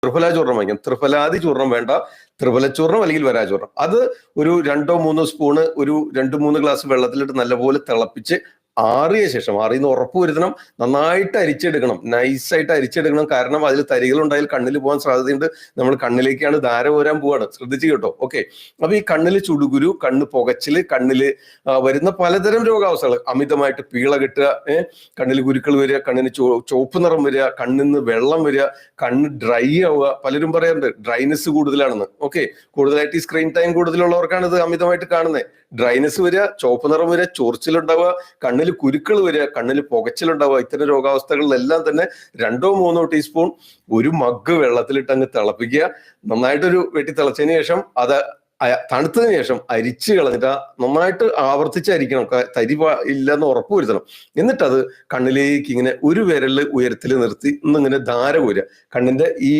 ത്രിഫല ചൂർണം വാങ്ങിക്കാം. ത്രിഫലാദി ചൂർണം വേണ്ട, ത്രിഫല ചൂർണം അല്ലെങ്കിൽ വരാചൂർണം. അത് ഒരു 2-3 സ്പൂണ് ഒരു 2-3 ഗ്ലാസ് വെള്ളത്തിലിട്ട് നല്ലപോലെ തിളപ്പിച്ച് ആറിയ ശേഷം, അറിയുന്ന ഉറപ്പ് വരുത്തണം, നന്നായിട്ട് അരിച്ചെടുക്കണം, നൈസായിട്ട് അരിച്ചെടുക്കണം. കാരണം അതിൽ തരികൾ ഉണ്ടായാൽ കണ്ണിൽ പോകാൻ സാധ്യതയുണ്ട്. നമ്മൾ കണ്ണിലേക്കാണ് ധാര പോരാൻ പോവാണ്, ശ്രദ്ധിച്ചു കേട്ടോ. ഓക്കെ. അപ്പൊ ഈ കണ്ണില് ചുടുകുരു, കണ്ണ് പുകച്ചില്, കണ്ണില് വരുന്ന പലതരം രോഗാവസ്ഥകൾ, അമിതമായിട്ട് പീള കിട്ടുക, കണ്ണിൽ കുരുക്കൾ വരിക, കണ്ണിന് ചുവപ്പ് നിറം വരിക, കണ്ണിന്ന് വെള്ളം വരിക, കണ്ണ് ഡ്രൈ ആവുക. പലരും പറയാറുണ്ട് ഡ്രൈനെസ് കൂടുതലാണെന്ന്. ഓക്കെ. കൂടുതലായിട്ട് ഈ സ്ക്രീൻ ടൈം കൂടുതലുള്ളവർക്കാണ് ഇത് അമിതമായിട്ട് കാണുന്നത്. ഡ്രൈനെസ് വരിക, ചുവപ്പ് നിറം വരിക, ചൊറിച്ചിലുണ്ടാവുക, കണ്ണിൽ കുരുക്കൾ വരിക, കണ്ണിൽ പുകച്ചിലുണ്ടാവുക. ഇത്തരം രോഗാവസ്ഥകളിലെല്ലാം തന്നെ 2-3 ടീസ്പൂൺ ഒരു മഗ് വെള്ളത്തിലിട്ട് അങ്ങ് തിളപ്പിക്കുക. നന്നായിട്ടൊരു വെട്ടി തിളച്ചതിന് ശേഷം അത് തണുത്തതിന് ശേഷം അരിച്ച് കളഞ്ഞിട്ട് നന്നായിട്ട് ആവർത്തിച്ചരിക്കണം, തരി ഇല്ലെന്ന് ഉറപ്പ് വരുത്തണം. എന്നിട്ടത് കണ്ണിലേക്ക് ഇങ്ങനെ ഒരു വിരല് ഉയരത്തിൽ നിർത്തി ഇന്നിങ്ങനെ ധാര കോരുക. കണ്ണിന്റെ ഈ